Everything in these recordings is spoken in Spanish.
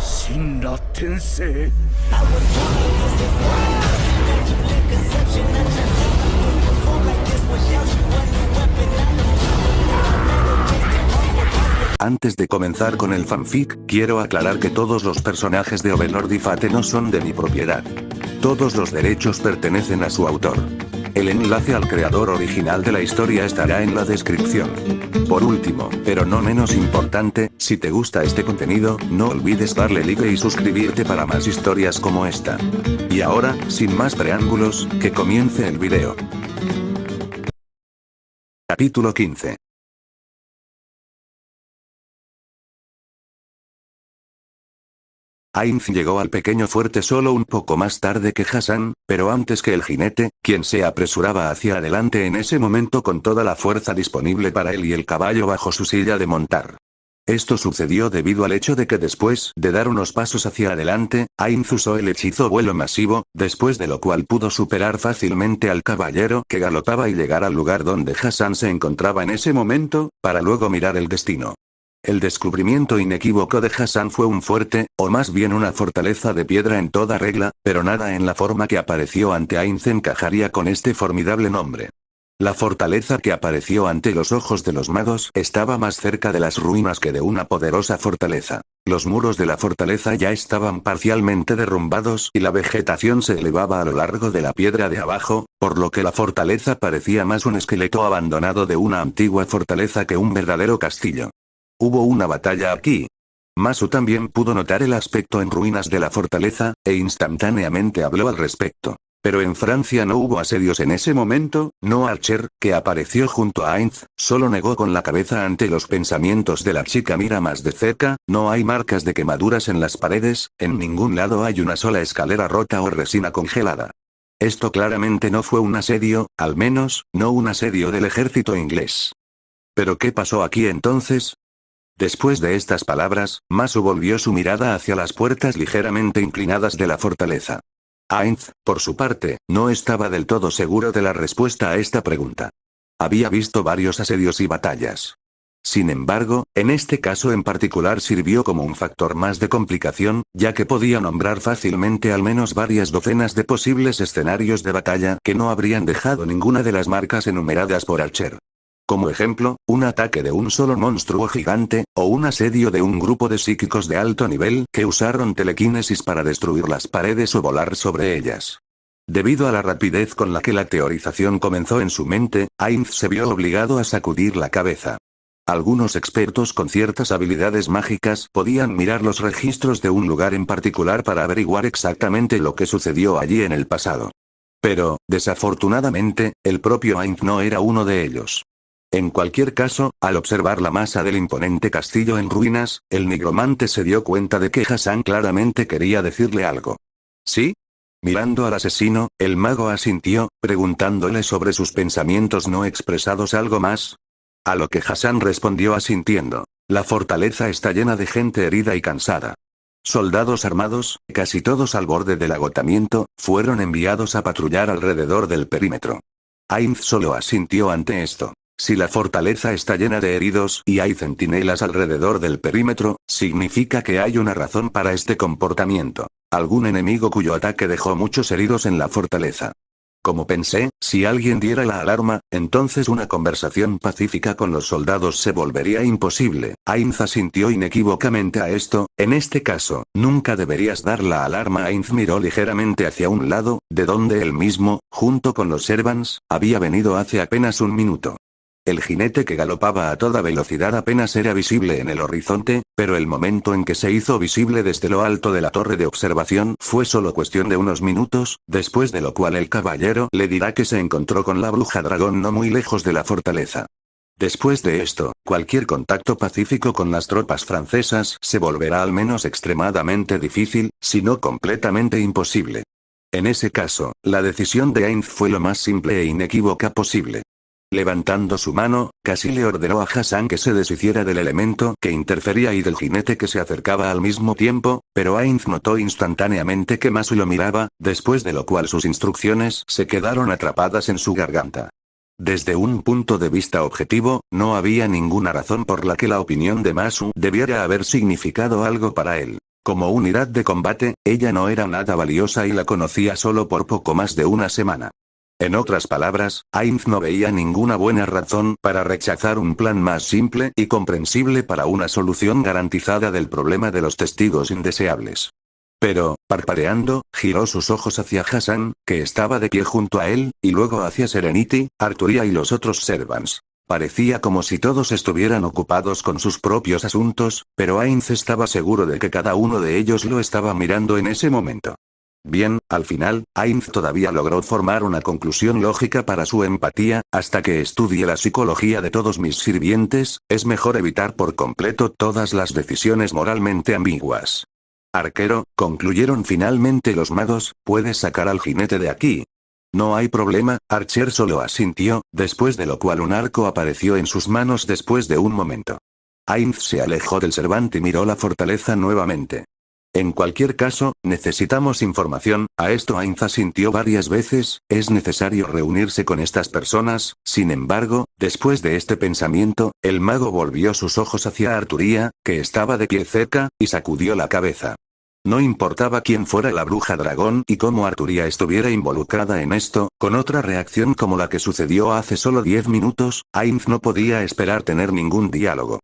Shinra Tensei. Antes de comenzar con el fanfic, quiero aclarar que todos los personajes de Overlord y Fate no son de mi propiedad. Todos los derechos pertenecen a su autor. El enlace al creador original de la historia estará en la descripción. Por último, pero no menos importante, si te gusta este contenido, no olvides darle like y suscribirte para más historias como esta. Y ahora, sin más preámbulos, que comience el video. Capítulo 15. Ainz llegó al pequeño fuerte solo un poco más tarde que Hassan, pero antes que el jinete, quien se apresuraba hacia adelante en ese momento con toda la fuerza disponible para él y el caballo bajo su silla de montar. Esto sucedió debido al hecho de que después de dar unos pasos hacia adelante, Ainz usó el hechizo vuelo masivo, después de lo cual pudo superar fácilmente al caballero que galopaba y llegar al lugar donde Hassan se encontraba en ese momento, para luego mirar el destino. El descubrimiento inequívoco de Hassan fue un fuerte, o más bien una fortaleza de piedra en toda regla, pero nada en la forma que apareció ante Ainz encajaría con este formidable nombre. La fortaleza que apareció ante los ojos de los magos estaba más cerca de las ruinas que de una poderosa fortaleza. Los muros de la fortaleza ya estaban parcialmente derrumbados y la vegetación se elevaba a lo largo de la piedra de abajo, por lo que la fortaleza parecía más un esqueleto abandonado de una antigua fortaleza que un verdadero castillo. Hubo una batalla aquí. Masu también pudo notar el aspecto en ruinas de la fortaleza, e instantáneamente habló al respecto. Pero en Francia no hubo asedios en ese momento, no Archer, que apareció junto a Ainz, solo negó con la cabeza ante los pensamientos de la chica. Mira más de cerca, no hay marcas de quemaduras en las paredes, en ningún lado hay una sola escalera rota o resina congelada. Esto claramente no fue un asedio, al menos, no un asedio del ejército inglés. ¿Pero qué pasó aquí entonces? Después de estas palabras, Masu volvió su mirada hacia las puertas ligeramente inclinadas de la fortaleza. Ainz, por su parte, no estaba del todo seguro de la respuesta a esta pregunta. Había visto varios asedios y batallas. Sin embargo, en este caso en particular sirvió como un factor más de complicación, ya que podía nombrar fácilmente al menos varias docenas de posibles escenarios de batalla que no habrían dejado ninguna de las marcas enumeradas por Archer. Como ejemplo, un ataque de un solo monstruo gigante, o un asedio de un grupo de psíquicos de alto nivel que usaron telequinesis para destruir las paredes o volar sobre ellas. Debido a la rapidez con la que la teorización comenzó en su mente, Ainz se vio obligado a sacudir la cabeza. Algunos expertos con ciertas habilidades mágicas podían mirar los registros de un lugar en particular para averiguar exactamente lo que sucedió allí en el pasado. Pero, desafortunadamente, el propio Ainz no era uno de ellos. En cualquier caso, al observar la masa del imponente castillo en ruinas, el nigromante se dio cuenta de que Hassan claramente quería decirle algo. ¿Sí? Mirando al asesino, el mago asintió, preguntándole sobre sus pensamientos no expresados algo más. A lo que Hassan respondió asintiendo. La fortaleza está llena de gente herida y cansada. Soldados armados, casi todos al borde del agotamiento, fueron enviados a patrullar alrededor del perímetro. Ainz solo asintió ante esto. Si la fortaleza está llena de heridos y hay centinelas alrededor del perímetro, significa que hay una razón para este comportamiento. Algún enemigo cuyo ataque dejó muchos heridos en la fortaleza. Como pensé, si alguien diera la alarma, entonces una conversación pacífica con los soldados se volvería imposible. Ainz asintió inequívocamente a esto. En este caso, nunca deberías dar la alarma. Ainz miró ligeramente hacia un lado, de donde él mismo, junto con los servants, había venido hace apenas un minuto. El jinete que galopaba a toda velocidad apenas era visible en el horizonte, pero el momento en que se hizo visible desde lo alto de la torre de observación fue solo cuestión de unos minutos, después de lo cual el caballero le dirá que se encontró con la bruja dragón no muy lejos de la fortaleza. Después de esto, cualquier contacto pacífico con las tropas francesas se volverá al menos extremadamente difícil, si no completamente imposible. En ese caso, la decisión de Ainz fue lo más simple e inequívoca posible. Levantando su mano, casi le ordenó a Hassan que se deshiciera del elemento que interfería y del jinete que se acercaba al mismo tiempo, Pero Ainz notó instantáneamente que Masu lo miraba, después de lo cual sus instrucciones se quedaron atrapadas en su garganta. Desde un punto de vista objetivo, no había ninguna razón por la que la opinión de Masu debiera haber significado algo para él. Como unidad de combate, ella no era nada valiosa y la conocía solo por poco más de una semana. En otras palabras, Ainz no veía ninguna buena razón para rechazar un plan más simple y comprensible para una solución garantizada del problema de los testigos indeseables. Pero, parpadeando, giró sus ojos hacia Hassan, que estaba de pie junto a él, y luego hacia Serenity, Arturia y los otros servants. Parecía como si todos estuvieran ocupados con sus propios asuntos, pero Ainz estaba seguro de que cada uno de ellos lo estaba mirando en ese momento. Bien, al final, Ainz todavía logró formar una conclusión lógica para su empatía: hasta que estudie la psicología de todos mis sirvientes, es mejor evitar por completo todas las decisiones moralmente ambiguas. Arquero, concluyeron finalmente los magos, puedes sacar al jinete de aquí. No hay problema, Archer solo asintió, después de lo cual un arco apareció en sus manos después de un momento. Ainz se alejó del Servant y miró la fortaleza nuevamente. En cualquier caso, necesitamos información. A esto Ainz asintió varias veces, es necesario reunirse con estas personas. Sin embargo, después de este pensamiento, el mago volvió sus ojos hacia Arturia, que estaba de pie cerca, y sacudió la cabeza. No importaba quién fuera la bruja dragón y cómo Arturia estuviera involucrada en esto, con otra reacción como la que sucedió hace solo 10 minutos, Ainz no podía esperar tener ningún diálogo.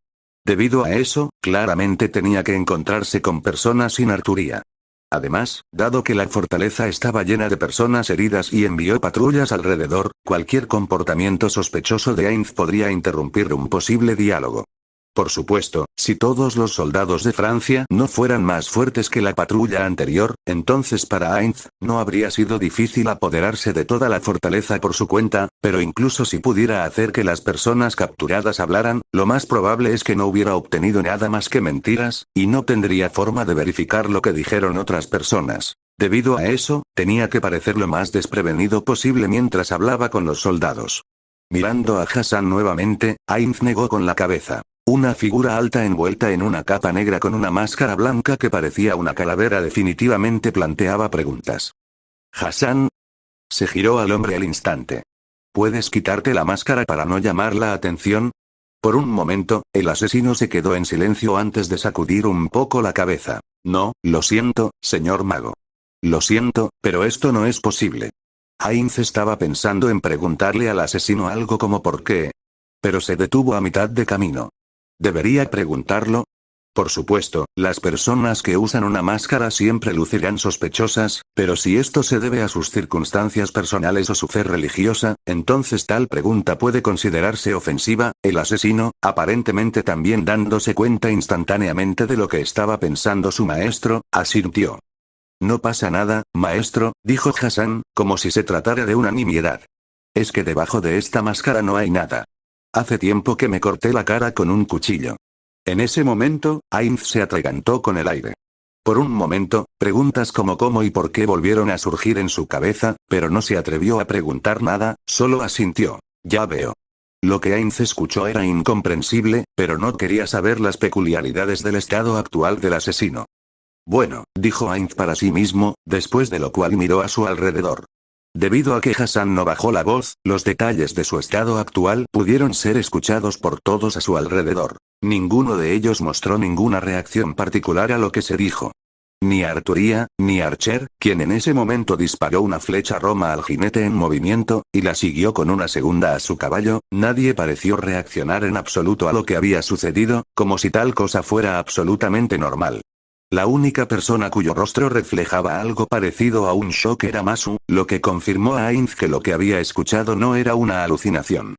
Debido a eso, claramente tenía que encontrarse con personas sin Arturia. Además, dado que la fortaleza estaba llena de personas heridas y envió patrullas alrededor, cualquier comportamiento sospechoso de Ainz podría interrumpir un posible diálogo. Por supuesto, si todos los soldados de Francia no fueran más fuertes que la patrulla anterior, entonces para Ainz, no habría sido difícil apoderarse de toda la fortaleza por su cuenta, pero incluso si pudiera hacer que las personas capturadas hablaran, lo más probable es que no hubiera obtenido nada más que mentiras, y no tendría forma de verificar lo que dijeron otras personas. Debido a eso, tenía que parecer lo más desprevenido posible mientras hablaba con los soldados. Mirando a Hassan nuevamente, Ainz negó con la cabeza. Una figura alta envuelta en una capa negra con una máscara blanca que parecía una calavera definitivamente planteaba preguntas. Hassan se giró al hombre al instante. ¿Puedes quitarte la máscara para no llamar la atención? Por un momento, el asesino se quedó en silencio antes de sacudir un poco la cabeza. No, lo siento, señor mago. Lo siento, pero esto no es posible. Ainz estaba pensando en preguntarle al asesino algo como ¿por qué? Pero se detuvo a mitad de camino. ¿Debería preguntarlo? Por supuesto, las personas que usan una máscara siempre lucirán sospechosas, pero si esto se debe a sus circunstancias personales o su fe religiosa, entonces tal pregunta puede considerarse ofensiva. El asesino, aparentemente también dándose cuenta instantáneamente de lo que estaba pensando su maestro, asintió. No pasa nada, maestro, dijo Hassan, como si se tratara de una nimiedad. Es que debajo de esta máscara no hay nada. Hace tiempo que me corté la cara con un cuchillo. En ese momento, Ainz se atragantó con el aire. Por un momento, preguntas como cómo y por qué volvieron a surgir en su cabeza, pero no se atrevió a preguntar nada, solo asintió. Ya veo. Lo que Ainz escuchó era incomprensible, pero no quería saber las peculiaridades del estado actual del asesino. Bueno, dijo Ainz para sí mismo, después de lo cual miró a su alrededor. Debido a que Hassan no bajó la voz, los detalles de su estado actual pudieron ser escuchados por todos a su alrededor. Ninguno de ellos mostró ninguna reacción particular a lo que se dijo. Ni Arturia, ni Archer, quien en ese momento disparó una flecha roma al jinete en movimiento, y la siguió con una segunda a su caballo, nadie pareció reaccionar en absoluto a lo que había sucedido, como si tal cosa fuera absolutamente normal. La única persona cuyo rostro reflejaba algo parecido a un shock era Masu, lo que confirmó a Ainz que lo que había escuchado no era una alucinación.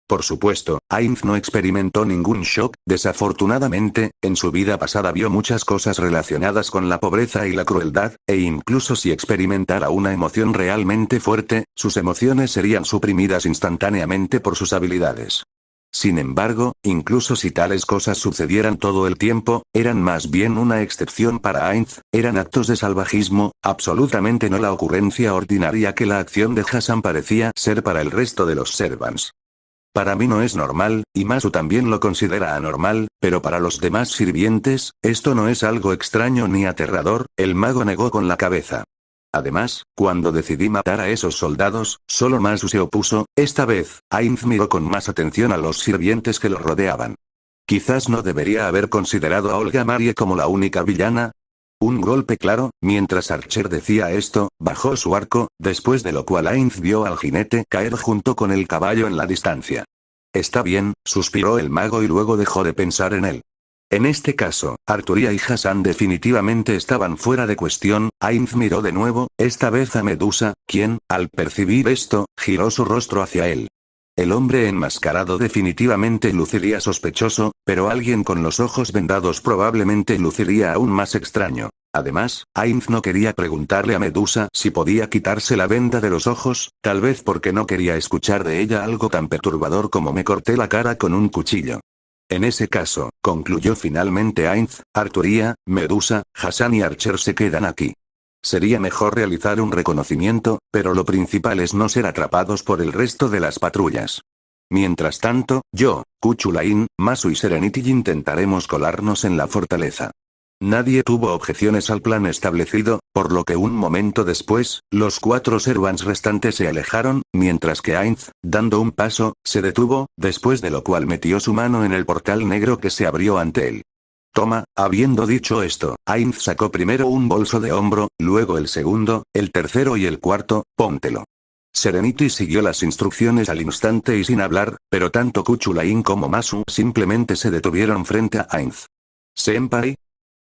Por supuesto, Ainz no experimentó ningún shock, desafortunadamente, en su vida pasada vio muchas cosas relacionadas con la pobreza y la crueldad, e incluso si experimentara una emoción realmente fuerte, sus emociones serían suprimidas instantáneamente por sus habilidades. Sin embargo, incluso si tales cosas sucedieran todo el tiempo, eran más bien una excepción para Ainz, eran actos de salvajismo, absolutamente no la ocurrencia ordinaria que la acción de Hassan parecía ser para el resto de los servants. Para mí no es normal, y Masu también lo considera anormal, pero para los demás sirvientes, esto no es algo extraño ni aterrador, el mago negó con la cabeza. Además, cuando decidí matar a esos soldados, solo Masu se opuso. Esta vez, Ainz miró con más atención a los sirvientes que lo rodeaban. Quizás no debería haber considerado a Olga Marie como la única villana. Un golpe claro, mientras Archer decía esto, bajó su arco, después de lo cual Ainz vio al jinete caer junto con el caballo en la distancia. Está bien, suspiró el mago y luego dejó de pensar en él. En este caso, Arturia y Hassan definitivamente estaban fuera de cuestión. Ainz miró de nuevo, esta vez a Medusa, quien, al percibir esto, giró su rostro hacia él. El hombre enmascarado definitivamente luciría sospechoso, pero alguien con los ojos vendados probablemente luciría aún más extraño. Además, Ainz no quería preguntarle a Medusa si podía quitarse la venda de los ojos, tal vez porque no quería escuchar de ella algo tan perturbador como "me corté la cara con un cuchillo". En ese caso, concluyó finalmente Ainz, Arturia, Medusa, Hassan y Archer se quedan aquí. Sería mejor realizar un reconocimiento, pero lo principal es no ser atrapados por el resto de las patrullas. Mientras tanto, yo, Kuchulain, Masu y Serenity intentaremos colarnos en la fortaleza. Nadie tuvo objeciones al plan establecido, por lo que un momento después, los 4 servants restantes se alejaron, mientras que Ainz, dando un paso, se detuvo, después de lo cual metió su mano en el portal negro que se abrió ante él. Toma, habiendo dicho esto, Ainz sacó primero un bolso de hombro, luego el segundo, el tercero y el cuarto, póntelo. Serenity siguió las instrucciones al instante y sin hablar, pero tanto Kuchulain como Masu simplemente se detuvieron frente a Ainz. ¿Senpai?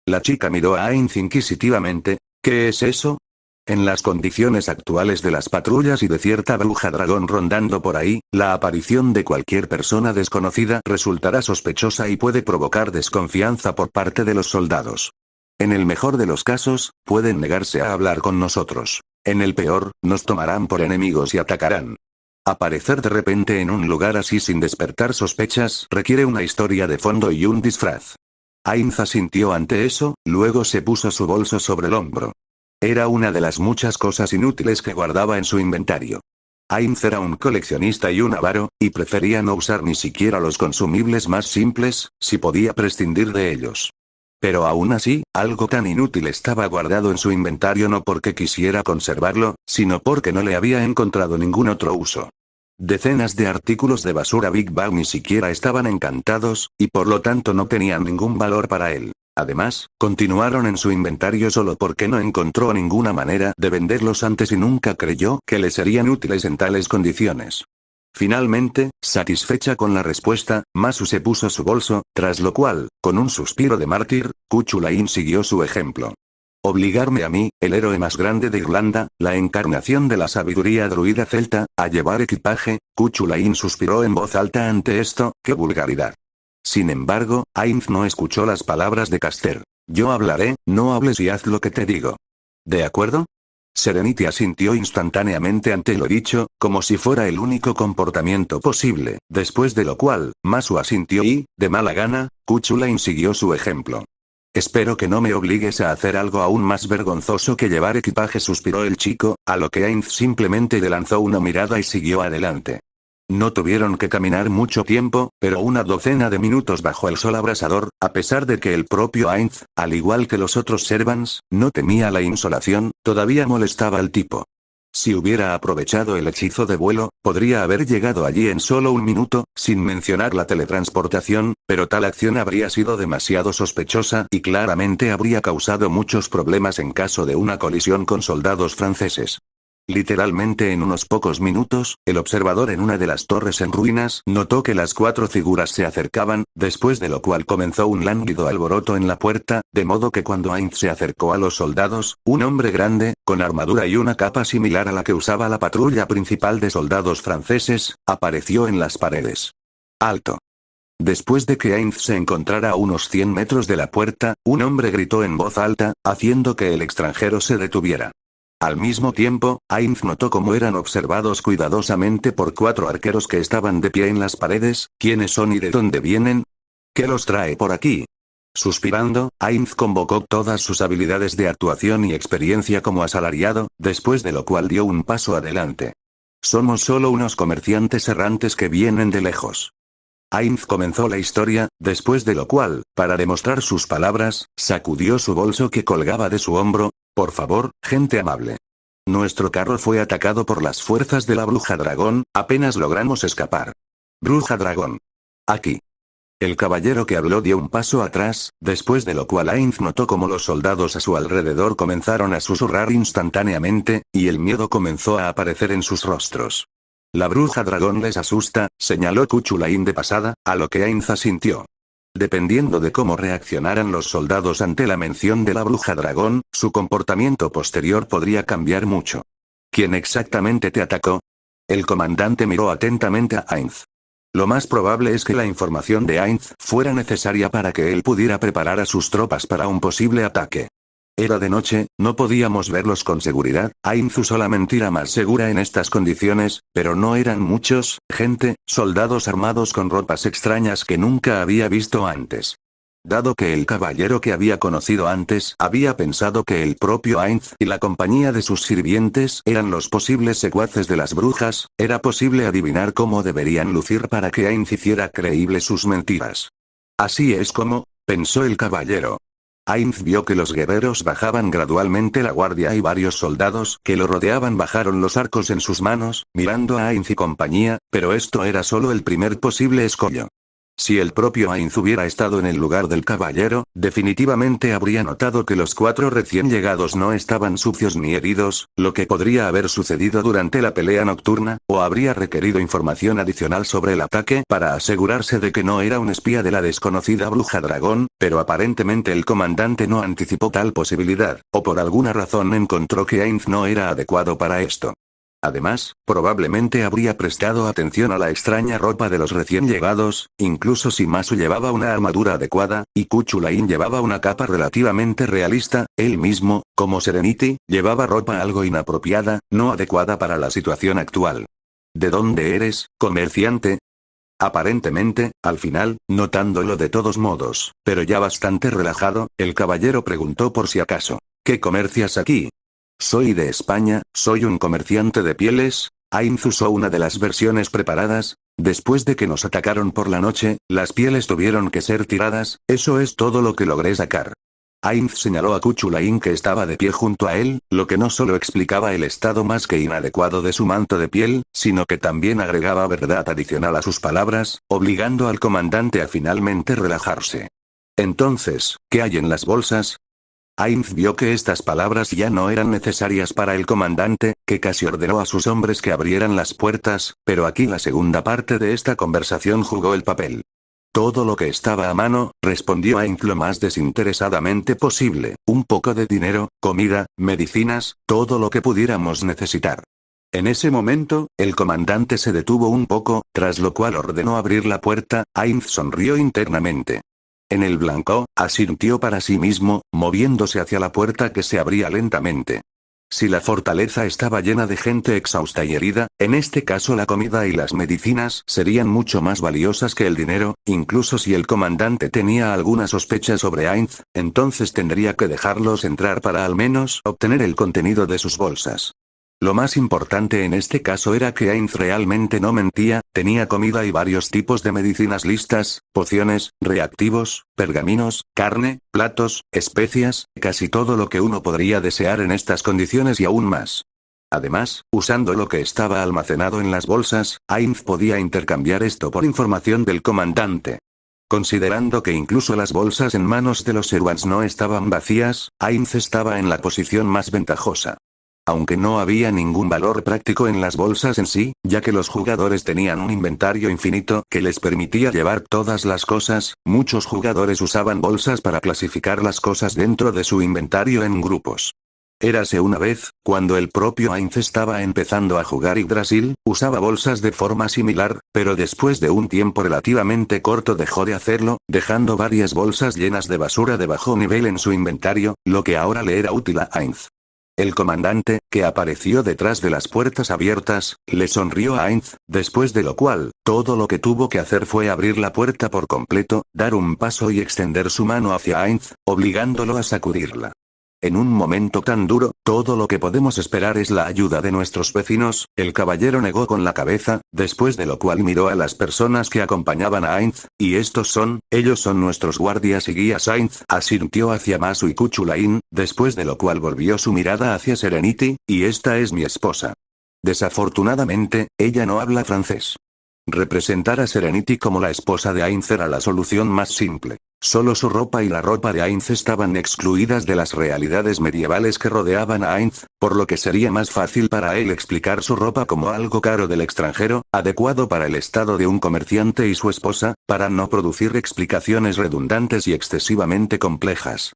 La chica miró a Ainz inquisitivamente. ¿Qué es eso? En las condiciones actuales de las patrullas y de cierta bruja dragón rondando por ahí, la aparición de cualquier persona desconocida resultará sospechosa y puede provocar desconfianza por parte de los soldados. En el mejor de los casos, pueden negarse a hablar con nosotros. En el peor, nos tomarán por enemigos y atacarán. Aparecer de repente en un lugar así sin despertar sospechas requiere una historia de fondo y un disfraz. Ainz asintió ante eso, luego se puso su bolso sobre el hombro. Era una de las muchas cosas inútiles que guardaba en su inventario. Ainz era un coleccionista y un avaro, y prefería no usar ni siquiera los consumibles más simples, si podía prescindir de ellos. Pero aún así, algo tan inútil estaba guardado en su inventario no porque quisiera conservarlo, sino porque no le había encontrado ningún otro uso. Decenas de artículos de basura Big Bang ni siquiera estaban encantados, y por lo tanto no tenían ningún valor para él. Además, continuaron en su inventario solo porque no encontró ninguna manera de venderlos antes y nunca creyó que le serían útiles en tales condiciones. Finalmente, satisfecha con la respuesta, Masu se puso su bolso, tras lo cual, con un suspiro de mártir, Kuchulain siguió su ejemplo. Obligarme a mí, el héroe más grande de Irlanda, la encarnación de la sabiduría druida celta, a llevar equipaje. Kuchulain suspiró en voz alta ante esto. ¡Qué vulgaridad! Sin embargo, Ainz no escuchó las palabras de Caster. Yo hablaré, no hables y haz lo que te digo. ¿De acuerdo? Serenity asintió instantáneamente ante lo dicho, como si fuera el único comportamiento posible, después de lo cual, Masu asintió y, de mala gana, Kuchulain siguió su ejemplo. Espero que no me obligues a hacer algo aún más vergonzoso que llevar equipaje, suspiró el chico, a lo que Ainz simplemente le lanzó una mirada y siguió adelante. No tuvieron que caminar mucho tiempo, pero una docena de minutos bajo el sol abrasador, a pesar de que el propio Ainz, al igual que los otros servants, no temía la insolación, todavía molestaba al tipo. Si hubiera aprovechado el hechizo de vuelo, podría haber llegado allí en solo un minuto, sin mencionar la teletransportación, pero tal acción habría sido demasiado sospechosa y claramente habría causado muchos problemas en caso de una colisión con soldados franceses. Literalmente en unos pocos minutos, el observador en una de las torres en ruinas notó que las 4 figuras se acercaban, después de lo cual comenzó un lánguido alboroto en la puerta, de modo que cuando Ainz se acercó a los soldados, un hombre grande, con armadura y una capa similar a la que usaba la patrulla principal de soldados franceses, apareció en las paredes. ¡Alto! Después de que Ainz se encontrara a unos 100 metros de la puerta, un hombre gritó en voz alta, haciendo que el extranjero se detuviera. Al mismo tiempo, Ainz notó cómo eran observados cuidadosamente por 4 arqueros que estaban de pie en las paredes. ¿Quiénes son y de dónde vienen? ¿Qué los trae por aquí? Suspirando, Ainz convocó todas sus habilidades de actuación y experiencia como asalariado, después de lo cual dio un paso adelante. somos solo unos comerciantes errantes que vienen de lejos. Ainz comenzó la historia, después de lo cual, para demostrar sus palabras, sacudió su bolso que colgaba de su hombro. Por favor, gente amable. Nuestro carro fue atacado por las fuerzas de la bruja dragón, apenas logramos escapar. Bruja dragón. Aquí. El caballero que habló dio un paso atrás, después de lo cual Ainz notó como los soldados a su alrededor comenzaron a susurrar instantáneamente, y el miedo comenzó a aparecer en sus rostros. La bruja dragón les asusta, señaló Kuchulain de pasada, a lo que Ainz asintió. Dependiendo de cómo reaccionaran los soldados ante la mención de la bruja dragón, su comportamiento posterior podría cambiar mucho. ¿Quién exactamente te atacó? El comandante miró atentamente a Ainz. Lo más probable es que la información de Ainz fuera necesaria para que él pudiera preparar a sus tropas para un posible ataque. Era de noche, no podíamos verlos con seguridad. Ainz usó la mentira más segura en estas condiciones, pero no eran muchos, soldados armados con ropas extrañas que nunca había visto antes. Dado que el caballero que había conocido antes había pensado que el propio Ainz y la compañía de sus sirvientes eran los posibles secuaces de las brujas, era posible adivinar cómo deberían lucir para que Ainz hiciera creíbles sus mentiras. Así es como, pensó el caballero. Ainz vio que los guerreros bajaban gradualmente la guardia y varios soldados que lo rodeaban bajaron los arcos en sus manos, mirando a Ainz y compañía, pero esto era solo el primer posible escollo. Si el propio Ainz hubiera estado en el lugar del caballero, definitivamente habría notado que los 4 recién llegados no estaban sucios ni heridos, lo que podría haber sucedido durante la pelea nocturna, o habría requerido información adicional sobre el ataque para asegurarse de que no era un espía de la desconocida bruja dragón, pero aparentemente el comandante no anticipó tal posibilidad, o por alguna razón encontró que Ainz no era adecuado para esto. Además, probablemente habría prestado atención a la extraña ropa de los recién llegados, incluso si Masu llevaba una armadura adecuada, y Kuchulain llevaba una capa relativamente realista, él mismo, como Serenity, llevaba ropa algo inapropiada, no adecuada para la situación actual. ¿De dónde eres, comerciante? Aparentemente, al final, notándolo de todos modos, pero ya bastante relajado, el caballero preguntó por si acaso. ¿Qué comercias aquí? Soy de España, soy un comerciante de pieles. Ainz usó una de las versiones preparadas. Después de que nos atacaron por la noche, las pieles tuvieron que ser tiradas, eso es todo lo que logré sacar. Ainz señaló a Kuchulain que estaba de pie junto a él, lo que no solo explicaba el estado más que inadecuado de su manto de piel, sino que también agregaba verdad adicional a sus palabras, obligando al comandante a finalmente relajarse. Entonces, ¿qué hay en las bolsas? Ainz vio que estas palabras ya no eran necesarias para el comandante, que casi ordenó a sus hombres que abrieran las puertas, pero aquí la segunda parte de esta conversación jugó el papel. Todo lo que estaba a mano, respondió Ainz lo más desinteresadamente posible, un poco de dinero, comida, medicinas, todo lo que pudiéramos necesitar. En ese momento, el comandante se detuvo un poco, tras lo cual ordenó abrir la puerta. Ainz sonrió internamente. En el blanco, asintió para sí mismo, moviéndose hacia la puerta que se abría lentamente. Si la fortaleza estaba llena de gente exhausta y herida, en este caso la comida y las medicinas serían mucho más valiosas que el dinero, incluso si el comandante tenía alguna sospecha sobre Ainz, entonces tendría que dejarlos entrar para al menos obtener el contenido de sus bolsas. Lo más importante en este caso era que Ainz realmente no mentía, tenía comida y varios tipos de medicinas listas, pociones, reactivos, pergaminos, carne, platos, especias, casi todo lo que uno podría desear en estas condiciones y aún más. Además, usando lo que estaba almacenado en las bolsas, Ainz podía intercambiar esto por información del comandante. Considerando que incluso las bolsas en manos de los Servants no estaban vacías, Ainz estaba en la posición más ventajosa. Aunque no había ningún valor práctico en las bolsas en sí, ya que los jugadores tenían un inventario infinito que les permitía llevar todas las cosas, muchos jugadores usaban bolsas para clasificar las cosas dentro de su inventario en grupos. Érase una vez, cuando el propio Ainz estaba empezando a jugar Yggdrasil, usaba bolsas de forma similar, pero después de un tiempo relativamente corto dejó de hacerlo, dejando varias bolsas llenas de basura de bajo nivel en su inventario, lo que ahora le era útil a Ainz. El comandante, que apareció detrás de las puertas abiertas, le sonrió a Ainz, después de lo cual, todo lo que tuvo que hacer fue abrir la puerta por completo, dar un paso y extender su mano hacia Ainz, obligándolo a sacudirla. En un momento tan duro, todo lo que podemos esperar es la ayuda de nuestros vecinos. El caballero negó con la cabeza, después de lo cual miró a las personas que acompañaban a Ainz, y ellos son nuestros guardias y guías. Ainz asintió hacia Masu y Kuchulain, después de lo cual volvió su mirada hacia Serenity, y esta es mi esposa. Desafortunadamente, ella no habla francés. Representar a Serenity como la esposa de Ainz era la solución más simple. Solo su ropa y la ropa de Ainz estaban excluidas de las realidades medievales que rodeaban a Ainz, por lo que sería más fácil para él explicar su ropa como algo caro del extranjero, adecuado para el estado de un comerciante y su esposa, para no producir explicaciones redundantes y excesivamente complejas.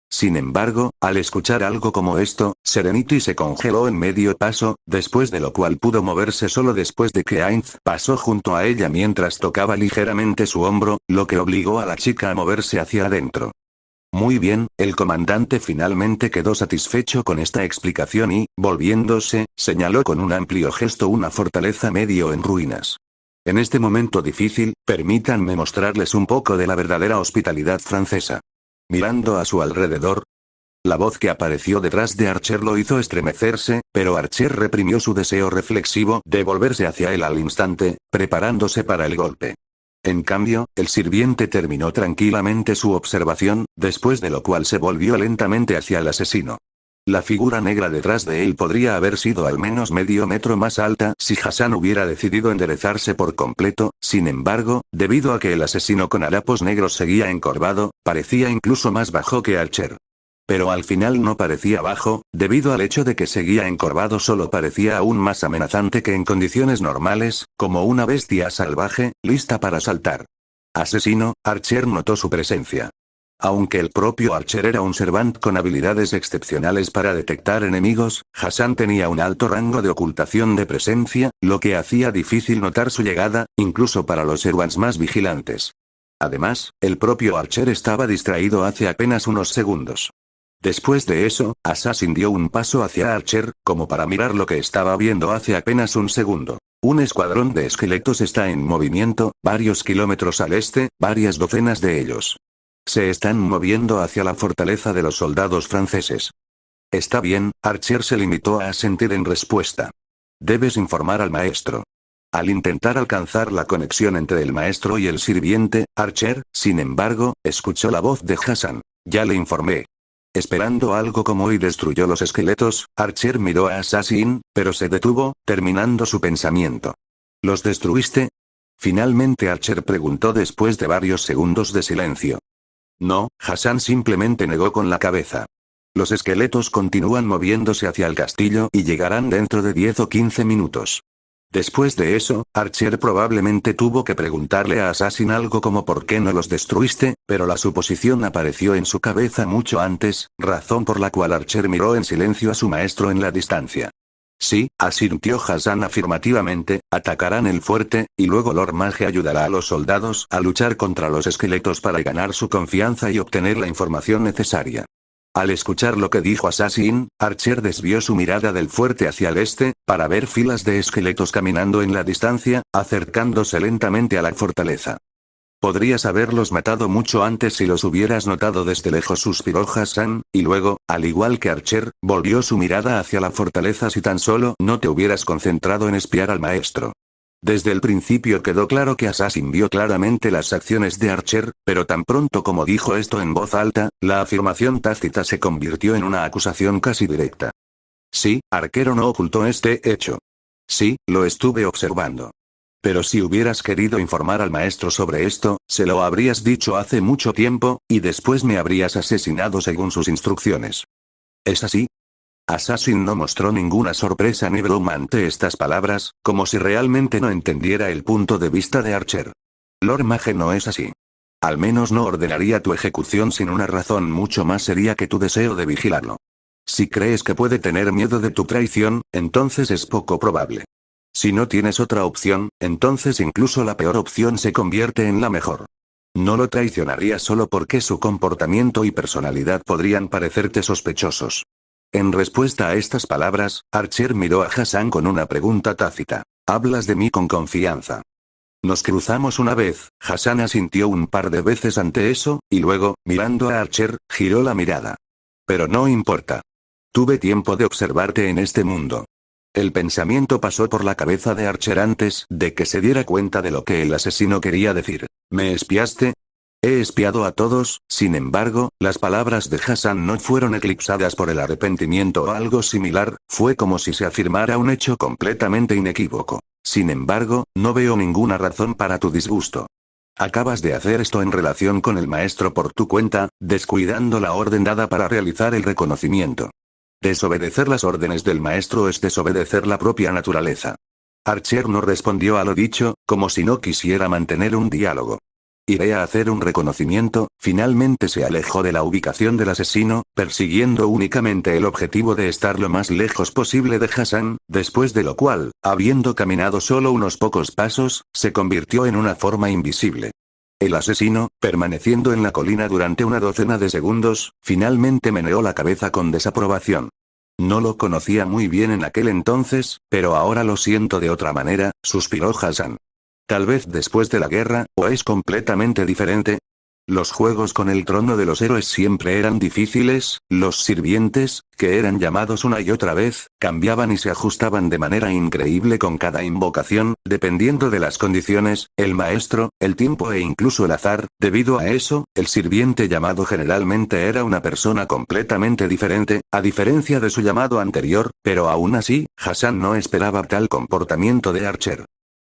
Sin embargo, al escuchar algo como esto, Serenity se congeló en medio paso, después de lo cual pudo moverse solo después de que Ainz pasó junto a ella mientras tocaba ligeramente su hombro, lo que obligó a la chica a moverse hacia adentro. Muy bien, el comandante finalmente quedó satisfecho con esta explicación y, volviéndose, señaló con un amplio gesto una fortaleza medio en ruinas. En este momento difícil, permítanme mostrarles un poco de la verdadera hospitalidad francesa. Mirando a su alrededor, la voz que apareció detrás de Archer lo hizo estremecerse, pero Archer reprimió su deseo reflexivo de volverse hacia él al instante, preparándose para el golpe. En cambio, el sirviente terminó tranquilamente su observación, después de lo cual se volvió lentamente hacia el asesino. La figura negra detrás de él podría haber sido al menos medio metro más alta si Hassan hubiera decidido enderezarse por completo. Sin embargo, debido a que el asesino con harapos negros seguía encorvado, parecía incluso más bajo que Archer. Pero al final no parecía bajo, debido al hecho de que seguía encorvado solo parecía aún más amenazante que en condiciones normales, como una bestia salvaje, lista para saltar. Asesino, Archer notó su presencia. Aunque el propio Archer era un servant con habilidades excepcionales para detectar enemigos, Hassan tenía un alto rango de ocultación de presencia, lo que hacía difícil notar su llegada, incluso para los servants más vigilantes. Además, el propio Archer estaba distraído hace apenas unos segundos. Después de eso, Assassin dio un paso hacia Archer, como para mirar lo que estaba viendo hace apenas un segundo. Un escuadrón de esqueletos está en movimiento, varios kilómetros al este, varias docenas de ellos. Se están moviendo hacia la fortaleza de los soldados franceses. Está bien, Archer se limitó a asentir en respuesta. Debes informar al maestro. Al intentar alcanzar la conexión entre el maestro y el sirviente, Archer, sin embargo, escuchó la voz de Hassan. Ya le informé. Esperando algo como y destruyó los esqueletos, Archer miró a Assassin, pero se detuvo, terminando su pensamiento. ¿Los destruiste? Finalmente Archer preguntó después de varios segundos de silencio. No, Hassan simplemente negó con la cabeza. Los esqueletos continúan moviéndose hacia el castillo y llegarán dentro de 10 o 15 minutos. Después de eso, Archer probablemente tuvo que preguntarle a Assassin algo como ¿por qué no los destruiste?, pero la suposición apareció en su cabeza mucho antes, razón por la cual Archer miró en silencio a su maestro en la distancia. Sí, asintió Hassan afirmativamente, atacarán el fuerte, y luego Lord Mage ayudará a los soldados a luchar contra los esqueletos para ganar su confianza y obtener la información necesaria. Al escuchar lo que dijo Assassin, Archer desvió su mirada del fuerte hacia el este, para ver filas de esqueletos caminando en la distancia, acercándose lentamente a la fortaleza. Podrías haberlos matado mucho antes si los hubieras notado desde lejos, suspiró Hassan, y luego, al igual que Archer, volvió su mirada hacia la fortaleza si tan solo no te hubieras concentrado en espiar al maestro. Desde el principio quedó claro que Assassin vio claramente las acciones de Archer, pero tan pronto como dijo esto en voz alta, la afirmación tácita se convirtió en una acusación casi directa. Sí, Arquero no ocultó este hecho. Sí, lo estuve observando. Pero si hubieras querido informar al maestro sobre esto, se lo habrías dicho hace mucho tiempo, y después me habrías asesinado según sus instrucciones. ¿Es así? Assassin no mostró ninguna sorpresa ni broma ante estas palabras, como si realmente no entendiera el punto de vista de Archer. Lord Mage no es así. Al menos no ordenaría tu ejecución sin una razón mucho más seria que tu deseo de vigilarlo. Si crees que puede tener miedo de tu traición, entonces es poco probable. Si no tienes otra opción, entonces incluso la peor opción se convierte en la mejor. No lo traicionaría solo porque su comportamiento y personalidad podrían parecerte sospechosos. En respuesta a estas palabras, Archer miró a Hassan con una pregunta tácita. Hablas de mí con confianza. Nos cruzamos una vez, Hassan asintió un par de veces ante eso, y luego, mirando a Archer, giró la mirada. Pero no importa. Tuve tiempo de observarte en este mundo. El pensamiento pasó por la cabeza de Archer antes de que se diera cuenta de lo que el asesino quería decir. ¿Me espiaste? He espiado a todos. Sin embargo, las palabras de Hassan no fueron eclipsadas por el arrepentimiento o algo similar, fue como si se afirmara un hecho completamente inequívoco. Sin embargo, no veo ninguna razón para tu disgusto. Acabas de hacer esto en relación con el maestro por tu cuenta, descuidando la orden dada para realizar el reconocimiento. Desobedecer las órdenes del maestro es desobedecer la propia naturaleza. Archer no respondió a lo dicho, como si no quisiera mantener un diálogo. Iré a hacer un reconocimiento. Finalmente se alejó de la ubicación del asesino, persiguiendo únicamente el objetivo de estar lo más lejos posible de Hassan, después de lo cual, habiendo caminado solo unos pocos pasos, se convirtió en una forma invisible. El asesino, permaneciendo en la colina durante una docena de segundos, finalmente meneó la cabeza con desaprobación. No lo conocía muy bien en aquel entonces, pero ahora lo siento de otra manera, suspiró Hassan. Tal vez después de la guerra, o es completamente diferente. Los juegos con el trono de los héroes siempre eran difíciles, los sirvientes, que eran llamados una y otra vez, cambiaban y se ajustaban de manera increíble con cada invocación, dependiendo de las condiciones, el maestro, el tiempo e incluso el azar. Debido a eso, el sirviente llamado generalmente era una persona completamente diferente, a diferencia de su llamado anterior, pero aún así, Hassan no esperaba tal comportamiento de Archer.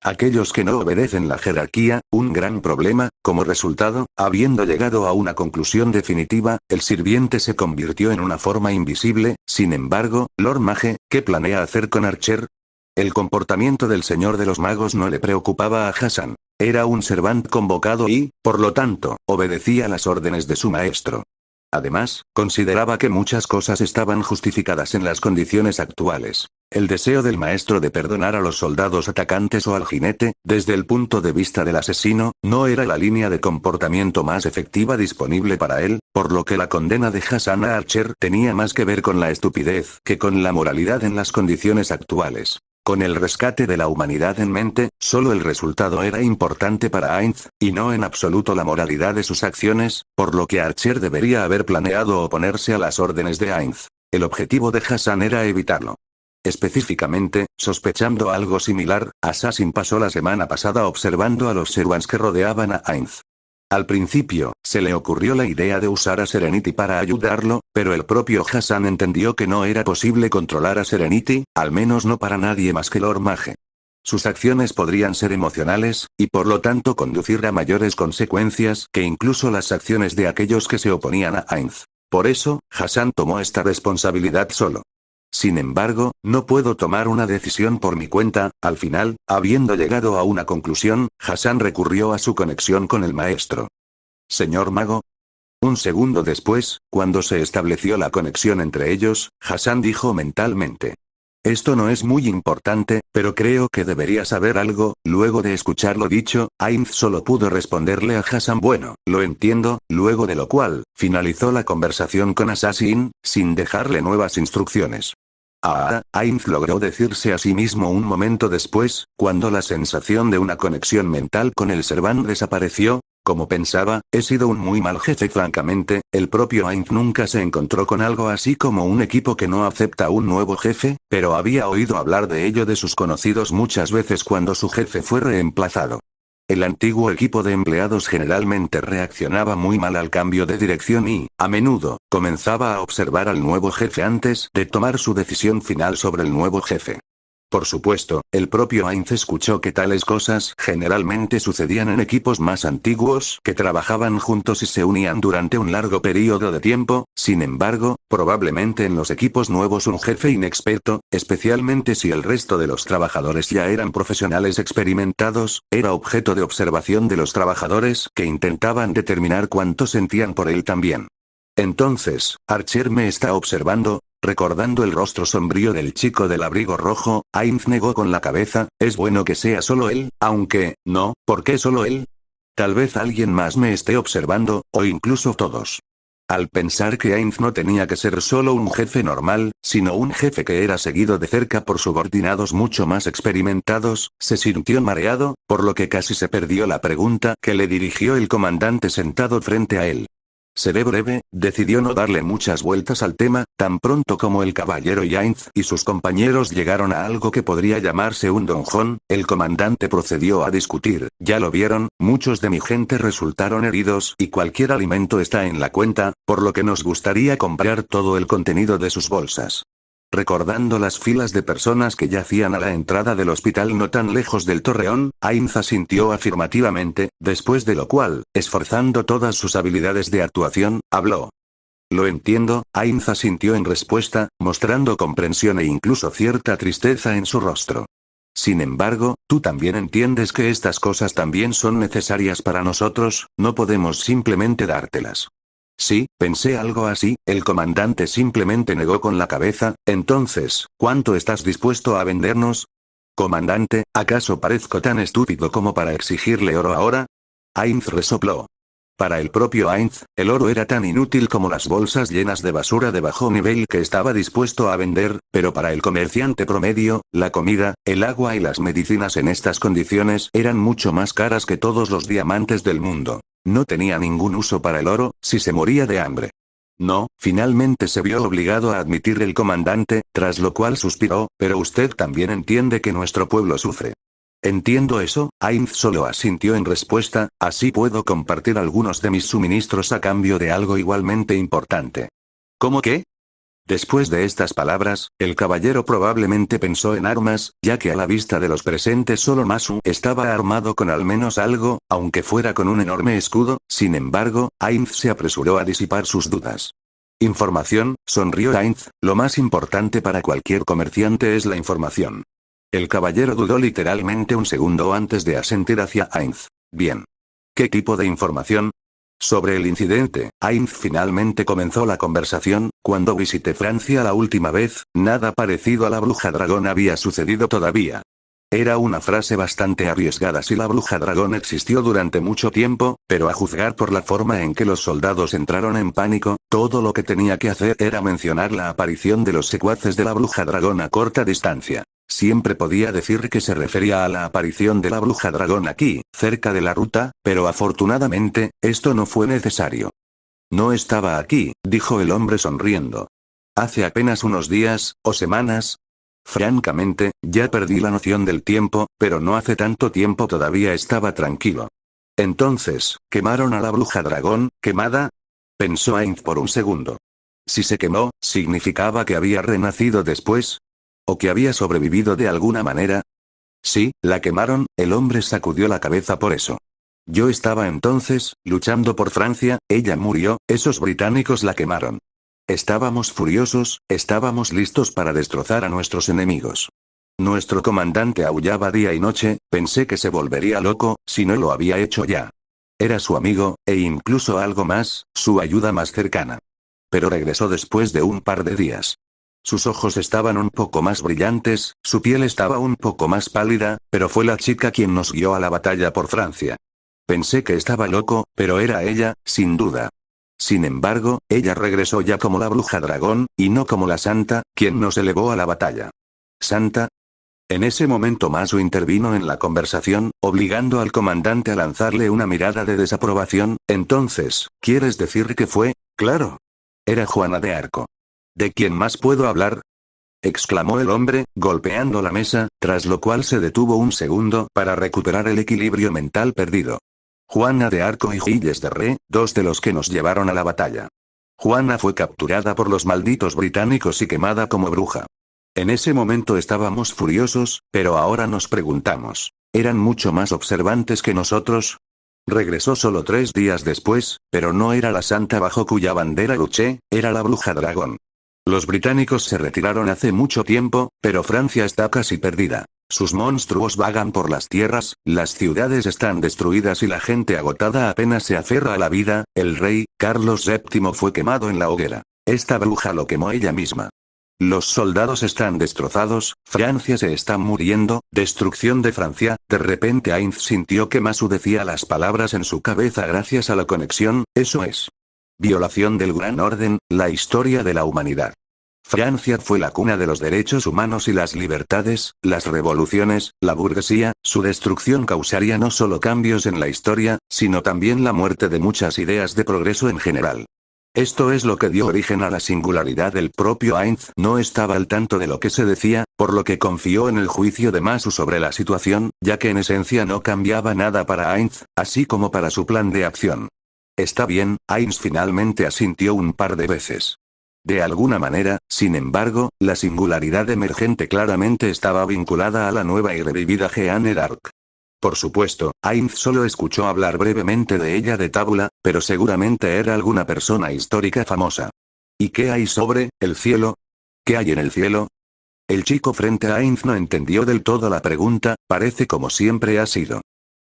Aquellos que no obedecen la jerarquía, un gran problema. Como resultado, habiendo llegado a una conclusión definitiva, el sirviente se convirtió en una forma invisible. Sin embargo, Lord Mage, ¿qué planea hacer con Archer? El comportamiento del Señor de los Magos no le preocupaba a Hassan. Era un servant convocado y, por lo tanto, obedecía las órdenes de su maestro. Además, consideraba que muchas cosas estaban justificadas en las condiciones actuales. El deseo del maestro de perdonar a los soldados atacantes o al jinete, desde el punto de vista del asesino, no era la línea de comportamiento más efectiva disponible para él, por lo que la condena de Hassan a Archer tenía más que ver con la estupidez que con la moralidad en las condiciones actuales. Con el rescate de la humanidad en mente, solo el resultado era importante para Ainz, y no en absoluto la moralidad de sus acciones, por lo que Archer debería haber planeado oponerse a las órdenes de Ainz. El objetivo de Hassan era evitarlo. Específicamente, sospechando algo similar, Assassin pasó la semana pasada observando a los Servants que rodeaban a Ainz. Al principio, se le ocurrió la idea de usar a Serenity para ayudarlo, pero el propio Hassan entendió que no era posible controlar a Serenity, al menos no para nadie más que Lord Mage. Sus acciones podrían ser emocionales, y por lo tanto conducir a mayores consecuencias que incluso las acciones de aquellos que se oponían a Ainz. Por eso, Hassan tomó esta responsabilidad solo. Sin embargo, no puedo tomar una decisión por mi cuenta. Al final, habiendo llegado a una conclusión, Hassan recurrió a su conexión con el maestro. Señor Mago. Un segundo después, cuando se estableció la conexión entre ellos, Hassan dijo mentalmente. Esto no es muy importante, pero creo que debería saber algo. Luego de escuchar lo dicho, Ainz solo pudo responderle a Hassan bueno, lo entiendo, luego de lo cual, finalizó la conversación con Assassin, sin dejarle nuevas instrucciones. Ainz logró decirse a sí mismo un momento después, cuando la sensación de una conexión mental con el Servant desapareció. Como pensaba, he sido un muy mal jefe. Francamente, el propio Ainz nunca se encontró con algo así como un equipo que no acepta un nuevo jefe, pero había oído hablar de ello de sus conocidos muchas veces cuando su jefe fue reemplazado. El antiguo equipo de empleados generalmente reaccionaba muy mal al cambio de dirección y, a menudo, comenzaba a observar al nuevo jefe antes de tomar su decisión final sobre el nuevo jefe. Por supuesto, el propio Ainz escuchó que tales cosas generalmente sucedían en equipos más antiguos que trabajaban juntos y se unían durante un largo periodo de tiempo. Sin embargo, probablemente en los equipos nuevos un jefe inexperto, especialmente si el resto de los trabajadores ya eran profesionales experimentados, era objeto de observación de los trabajadores que intentaban determinar cuánto sentían por él también. Entonces, Archer me está observando. Recordando el rostro sombrío del chico del abrigo rojo, Ainz negó con la cabeza. Es bueno que sea solo él, aunque, no, ¿por qué solo él? Tal vez alguien más me esté observando, o incluso todos. Al pensar que Ainz no tenía que ser solo un jefe normal, sino un jefe que era seguido de cerca por subordinados mucho más experimentados, se sintió mareado, por lo que casi se perdió la pregunta que le dirigió el comandante sentado frente a él. Seré breve, decidió no darle muchas vueltas al tema, tan pronto como el caballero Yainz y sus compañeros llegaron a algo que podría llamarse un donjón, el comandante procedió a discutir, ya lo vieron, muchos de mi gente resultaron heridos y cualquier alimento está en la cuenta, por lo que nos gustaría comprar todo el contenido de sus bolsas. Recordando las filas de personas que yacían a la entrada del hospital no tan lejos del torreón, Ainz asintió afirmativamente, después de lo cual, esforzando todas sus habilidades de actuación, habló. Lo entiendo, Ainz asintió en respuesta, mostrando comprensión e incluso cierta tristeza en su rostro. Sin embargo, tú también entiendes que estas cosas también son necesarias para nosotros, no podemos simplemente dártelas. Sí, pensé algo así, el comandante simplemente negó con la cabeza. Entonces, ¿cuánto estás dispuesto a vendernos? Comandante, ¿acaso parezco tan estúpido como para exigirle oro ahora? Ainz resopló. Para el propio Ainz, el oro era tan inútil como las bolsas llenas de basura de bajo nivel que estaba dispuesto a vender, pero para el comerciante promedio, la comida, el agua y las medicinas en estas condiciones eran mucho más caras que todos los diamantes del mundo. No tenía ningún uso para el oro, si se moría de hambre. No, finalmente se vio obligado a admitir el comandante, tras lo cual suspiró, pero usted también entiende que nuestro pueblo sufre. Entiendo eso, Ainz solo asintió en respuesta, así puedo compartir algunos de mis suministros a cambio de algo igualmente importante. ¿Cómo qué? Después de estas palabras, el caballero probablemente pensó en armas, ya que a la vista de los presentes solo Masu estaba armado con al menos algo, aunque fuera con un enorme escudo. Sin embargo, Ainz se apresuró a disipar sus dudas. Información, sonrió Ainz, lo más importante para cualquier comerciante es la información. El caballero dudó literalmente un segundo antes de asentir hacia Ainz. Bien. ¿Qué tipo de información? Sobre el incidente, Ainz finalmente comenzó la conversación. Cuando visité Francia la última vez, nada parecido a la bruja dragón había sucedido todavía. Era una frase bastante arriesgada si la bruja dragón existió durante mucho tiempo, pero a juzgar por la forma en que los soldados entraron en pánico, todo lo que tenía que hacer era mencionar la aparición de los secuaces de la bruja dragón a corta distancia. Siempre podía decir que se refería a la aparición de la bruja dragón aquí, cerca de la ruta, pero afortunadamente, esto no fue necesario. No estaba aquí, dijo el hombre sonriendo. Hace apenas unos días, o semanas. Francamente, ya perdí la noción del tiempo, pero no hace tanto tiempo todavía estaba tranquilo. Entonces, ¿quemaron a la bruja dragón, quemada? Pensó Ainz por un segundo. Si se quemó, ¿significaba que había renacido después? ¿O que había sobrevivido de alguna manera? Sí, la quemaron, el hombre sacudió la cabeza por eso. Yo estaba entonces, luchando por Francia, ella murió, esos británicos la quemaron. Estábamos furiosos, estábamos listos para destrozar a nuestros enemigos. Nuestro comandante aullaba día y noche, pensé que se volvería loco, si no lo había hecho ya. Era su amigo, e incluso algo más, su ayuda más cercana. Pero regresó después de un par de días. Sus ojos estaban un poco más brillantes, su piel estaba un poco más pálida, pero fue la chica quien nos guió a la batalla por Francia. Pensé que estaba loco, pero era ella, sin duda. Sin embargo, ella regresó ya como la bruja dragón, y no como la santa, quien nos elevó a la batalla. ¿Santa? En ese momento Masu intervino en la conversación, obligando al comandante a lanzarle una mirada de desaprobación. Entonces, ¿quieres decir que fue? Claro. Era Juana de Arco. ¿De quién más puedo hablar? Exclamó el hombre, golpeando la mesa, tras lo cual se detuvo un segundo para recuperar el equilibrio mental perdido. Juana de Arco y Gilles de Re, dos de los que nos llevaron a la batalla. Juana fue capturada por los malditos británicos y quemada como bruja. En ese momento estábamos furiosos, pero ahora nos preguntamos, ¿eran mucho más observantes que nosotros? Regresó solo 3 días después, pero no era la santa bajo cuya bandera luché, era la bruja dragón. Los británicos se retiraron hace mucho tiempo, pero Francia está casi perdida. Sus monstruos vagan por las tierras, las ciudades están destruidas y la gente agotada apenas se aferra a la vida. El rey, Carlos VII, fue quemado en la hoguera. Esta bruja lo quemó ella misma. Los soldados están destrozados, Francia se está muriendo, destrucción de Francia. De repente Ainz sintió que Masu decía las palabras en su cabeza gracias a la conexión, eso es. Violación del Gran Orden, la historia de la humanidad. Francia fue la cuna de los derechos humanos y las libertades, las revoluciones, la burguesía, su destrucción causaría no solo cambios en la historia, sino también la muerte de muchas ideas de progreso en general. Esto es lo que dio origen a la singularidad del propio Heinz. No estaba al tanto de lo que se decía, por lo que confió en el juicio de Masu sobre la situación, ya que en esencia no cambiaba nada para Heinz, así como para su plan de acción. Está bien, Heinz finalmente asintió un par de veces. De alguna manera, sin embargo, la singularidad emergente claramente estaba vinculada a la nueva y revivida Jeanne d'Arc. Por supuesto, Heinz solo escuchó hablar brevemente de ella de Tábula, pero seguramente era alguna persona histórica famosa. ¿Y qué hay sobre el cielo? ¿Qué hay en el cielo? El chico frente a Heinz no entendió del todo la pregunta, parece como siempre ha sido.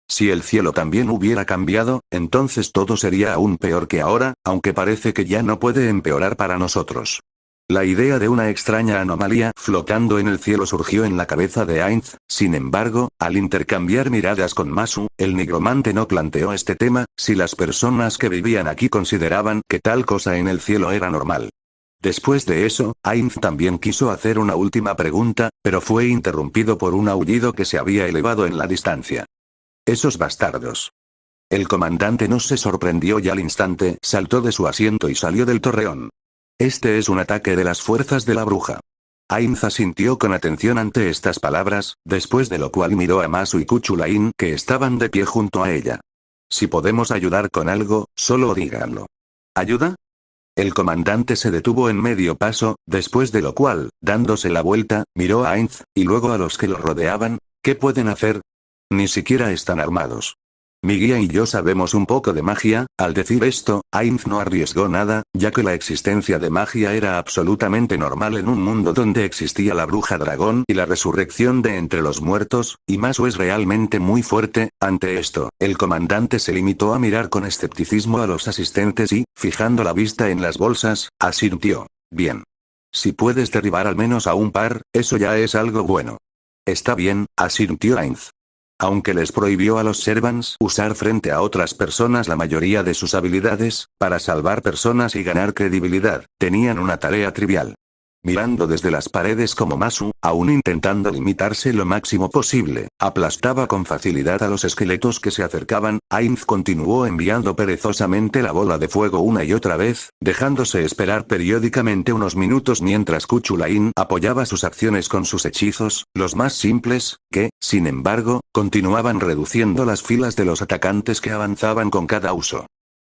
Si el cielo también hubiera cambiado, entonces todo sería aún peor que ahora, aunque parece que ya no puede empeorar para nosotros. La idea de una extraña anomalía flotando en el cielo surgió en la cabeza de Heinz, sin embargo, al intercambiar miradas con Masu, el nigromante no planteó este tema, si las personas que vivían aquí consideraban que tal cosa en el cielo era normal. Después de eso, Heinz también quiso hacer una última pregunta, pero fue interrumpido por un aullido que se había elevado en la distancia. Esos bastardos. El comandante no se sorprendió y al instante saltó de su asiento y salió del torreón. Este es un ataque de las fuerzas de la bruja. Heinz asintió con atención ante estas palabras, después de lo cual miró a Masu y Kuchulain que estaban de pie junto a ella. Si podemos ayudar con algo, solo díganlo. ¿Ayuda? El comandante se detuvo en medio paso, después de lo cual, dándose la vuelta, miró a Heinz, y luego a los que lo rodeaban. ¿Qué pueden hacer? Ni siquiera están armados. Mi guía y yo sabemos un poco de magia. Al decir esto, Heinz no arriesgó nada, ya que la existencia de magia era absolutamente normal en un mundo donde existía la bruja dragón y la resurrección de entre los muertos, y Masu es realmente muy fuerte. Ante esto, el comandante se limitó a mirar con escepticismo a los asistentes y, fijando la vista en las bolsas, asintió. Bien. Si puedes derribar al menos a un par, eso ya es algo bueno. Está bien, asintió Heinz. Aunque les prohibió a los Servants usar frente a otras personas la mayoría de sus habilidades, para salvar personas y ganar credibilidad, tenían una tarea trivial. Mirando desde las paredes como Masu, aún intentando limitarse lo máximo posible, aplastaba con facilidad a los esqueletos que se acercaban. Heinz continuó enviando perezosamente la bola de fuego una y otra vez, dejándose esperar periódicamente unos minutos mientras Kuchulain apoyaba sus acciones con sus hechizos, los más simples, que, sin embargo, continuaban reduciendo las filas de los atacantes que avanzaban con cada uso.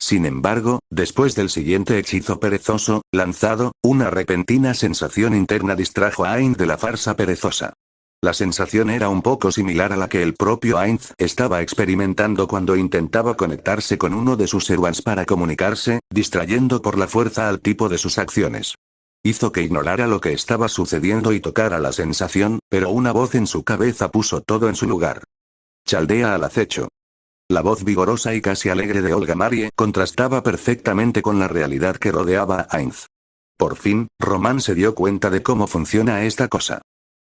Sin embargo, después del siguiente hechizo perezoso, lanzado, una repentina sensación interna distrajo a Heinz de la farsa perezosa. La sensación era un poco similar a la que el propio Heinz estaba experimentando cuando intentaba conectarse con uno de sus Servants para comunicarse, distrayendo por la fuerza al tipo de sus acciones. Hizo que ignorara lo que estaba sucediendo y tocara la sensación, pero una voz en su cabeza puso todo en su lugar. Chaldea al acecho. La voz vigorosa y casi alegre de Olga Marie contrastaba perfectamente con la realidad que rodeaba a Heinz. Por fin, Román se dio cuenta de cómo funciona esta cosa.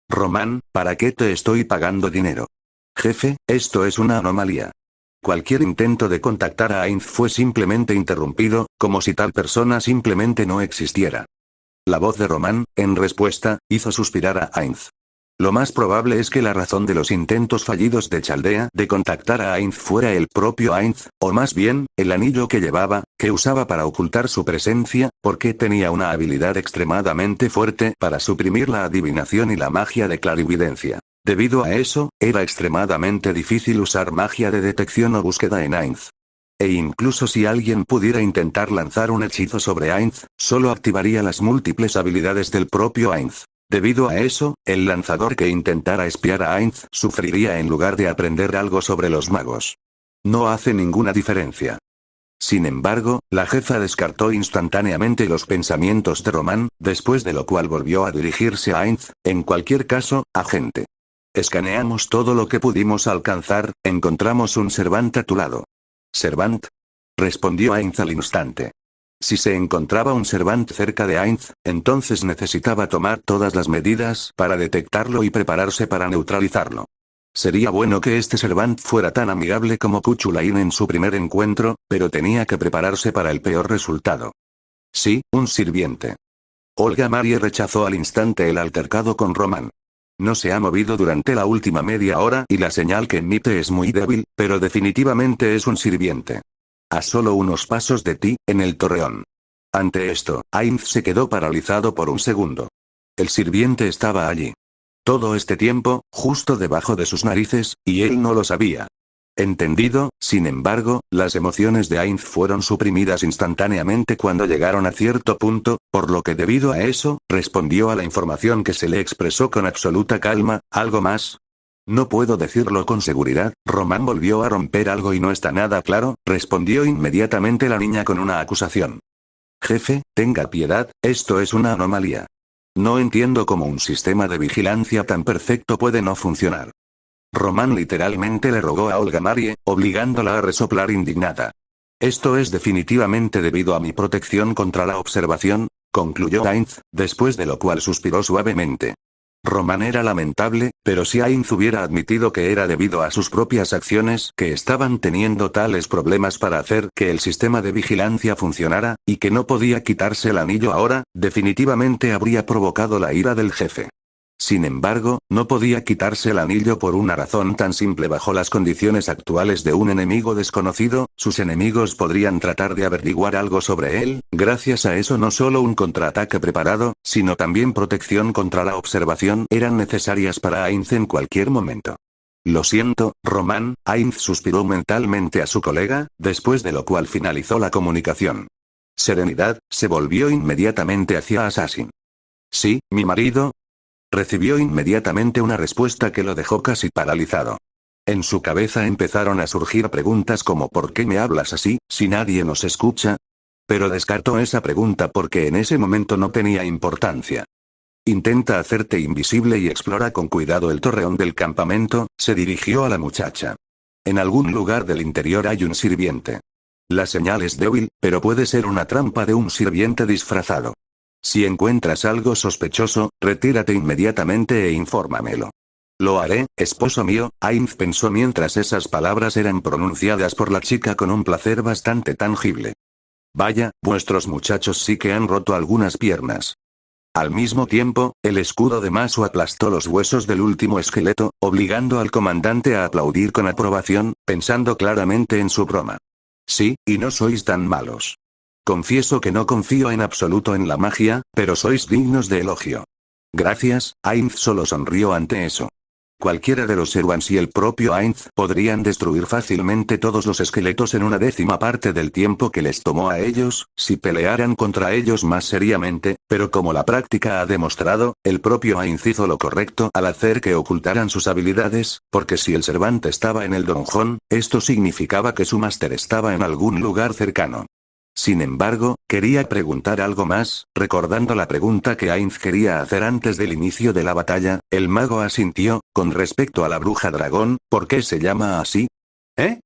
Román, ¿para qué te estoy pagando dinero? Jefe, esto es una anomalía. Cualquier intento de contactar a Heinz fue simplemente interrumpido, como si tal persona simplemente no existiera. La voz de Román, en respuesta, hizo suspirar a Heinz. Lo más probable es que la razón de los intentos fallidos de Chaldea de contactar a Heinz fuera el propio Heinz, o más bien, el anillo que llevaba, que usaba para ocultar su presencia, porque tenía una habilidad extremadamente fuerte para suprimir la adivinación y la magia de clarividencia. Debido a eso, era extremadamente difícil usar magia de detección o búsqueda en Heinz. E incluso si alguien pudiera intentar lanzar un hechizo sobre Heinz, solo activaría las múltiples habilidades del propio Heinz. Debido a eso, el lanzador que intentara espiar a Heinz sufriría en lugar de aprender algo sobre los magos. No hace ninguna diferencia. Sin embargo, la jefa descartó instantáneamente los pensamientos de Román, después de lo cual volvió a dirigirse a Heinz. En cualquier caso, agente. Escaneamos todo lo que pudimos alcanzar, encontramos un Servant a tu lado. ¿Servant? Respondió Heinz al instante. Si se encontraba un Servant cerca de Heinz, entonces necesitaba tomar todas las medidas para detectarlo y prepararse para neutralizarlo. Sería bueno que este Servant fuera tan amigable como Kuchulain en su primer encuentro, pero tenía que prepararse para el peor resultado. Sí, un sirviente. Olga Marie rechazó al instante el altercado con Román. No se ha movido durante la última media hora y la señal que emite es muy débil, pero definitivamente es un sirviente. A solo unos pasos de ti, en el torreón. Ante esto, Ainz se quedó paralizado por un segundo. El sirviente estaba allí. Todo este tiempo, justo debajo de sus narices, y él no lo sabía. Entendido, sin embargo, las emociones de Ainz fueron suprimidas instantáneamente cuando llegaron a cierto punto, por lo que debido a eso, respondió a la información que se le expresó con absoluta calma. ¿Algo más? No puedo decirlo con seguridad. Román volvió a romper algo y no está nada claro, respondió inmediatamente la niña con una acusación. Jefe, tenga piedad, esto es una anomalía. No entiendo cómo un sistema de vigilancia tan perfecto puede no funcionar. Román literalmente le rogó a Olga Marie, obligándola a resoplar indignada. Esto es definitivamente debido a mi protección contra la observación, concluyó Ainz, después de lo cual suspiró suavemente. Román era lamentable, pero si Ainz hubiera admitido que era debido a sus propias acciones que estaban teniendo tales problemas para hacer que el sistema de vigilancia funcionara, y que no podía quitarse el anillo ahora, definitivamente habría provocado la ira del jefe. Sin embargo, no podía quitarse el anillo por una razón tan simple. Bajo las condiciones actuales de un enemigo desconocido, sus enemigos podrían tratar de averiguar algo sobre él. Gracias a eso no solo un contraataque preparado, sino también protección contra la observación eran necesarias para Ainz en cualquier momento. Lo siento, Román. Ainz suspiró mentalmente a su colega, después de lo cual finalizó la comunicación. Serenidad, se volvió inmediatamente hacia Assassin. Sí, mi marido. Recibió inmediatamente una respuesta que lo dejó casi paralizado. En su cabeza empezaron a surgir preguntas como ¿por qué me hablas así, si nadie nos escucha? Pero descartó esa pregunta porque en ese momento no tenía importancia. Intenta hacerte invisible y explora con cuidado el torreón del campamento, se dirigió a la muchacha. En algún lugar del interior hay un sirviente. La señal es débil, pero puede ser una trampa de un sirviente disfrazado. Si encuentras algo sospechoso, retírate inmediatamente e infórmamelo. Lo haré, esposo mío. Ainz pensó mientras esas palabras eran pronunciadas por la chica con un placer bastante tangible. Vaya, vuestros muchachos sí que han roto algunas piernas. Al mismo tiempo, el escudo de Masu aplastó los huesos del último esqueleto, obligando al comandante a aplaudir con aprobación, pensando claramente en su broma. Sí, y no sois tan malos. Confieso que no confío en absoluto en la magia, pero sois dignos de elogio. Gracias. Ainz solo sonrió ante eso. Cualquiera de los Servants y el propio Ainz podrían destruir fácilmente todos los esqueletos en una décima parte del tiempo que les tomó a ellos, si pelearan contra ellos más seriamente, pero como la práctica ha demostrado, el propio Ainz hizo lo correcto al hacer que ocultaran sus habilidades, porque si el Servant estaba en el donjón, esto significaba que su máster estaba en algún lugar cercano. Sin embargo, quería preguntar algo más, recordando la pregunta que Ainz quería hacer antes del inicio de la batalla. El mago asintió, con respecto a la bruja dragón, ¿por qué se llama así? ¿Eh?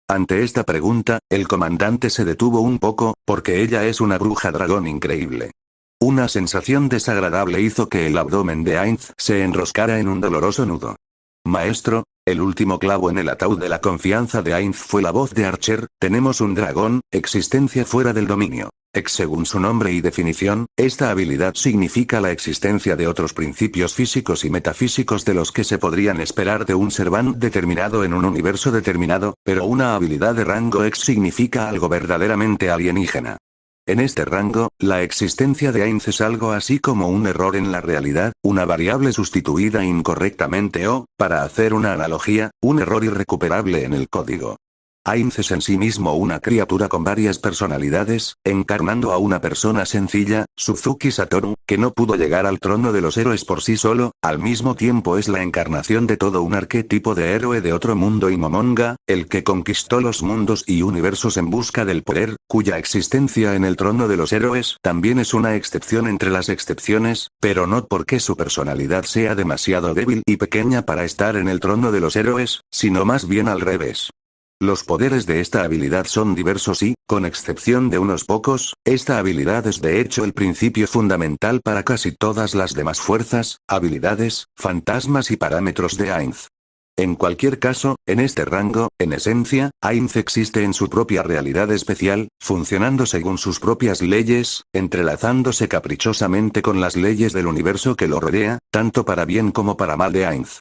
Ante esta pregunta, el comandante se detuvo un poco, porque ella es una bruja dragón increíble. Una sensación desagradable hizo que el abdomen de Ainz se enroscara en un doloroso nudo. Maestro. El último clavo en el ataúd de la confianza de Ainz fue la voz de Archer. Tenemos un dragón, existencia fuera del dominio. Según su nombre y definición, esta habilidad significa la existencia de otros principios físicos y metafísicos de los que se podrían esperar de un Servant determinado en un universo determinado, pero una habilidad de rango X significa algo verdaderamente alienígena. En este rango, la existencia de Ainz es algo así como un error en la realidad, una variable sustituida incorrectamente o, para hacer una analogía, un error irrecuperable en el código. Ainz es en sí mismo una criatura con varias personalidades, encarnando a una persona sencilla, Suzuki Satoru, que no pudo llegar al trono de los héroes por sí solo, al mismo tiempo es la encarnación de todo un arquetipo de héroe de otro mundo y Momonga, el que conquistó los mundos y universos en busca del poder, cuya existencia en el trono de los héroes también es una excepción entre las excepciones, pero no porque su personalidad sea demasiado débil y pequeña para estar en el trono de los héroes, sino más bien al revés. Los poderes de esta habilidad son diversos y, con excepción de unos pocos, esta habilidad es de hecho el principio fundamental para casi todas las demás fuerzas, habilidades, fantasmas y parámetros de Ainz. En cualquier caso, en este rango, en esencia, Ainz existe en su propia realidad especial, funcionando según sus propias leyes, entrelazándose caprichosamente con las leyes del universo que lo rodea, tanto para bien como para mal de Ainz.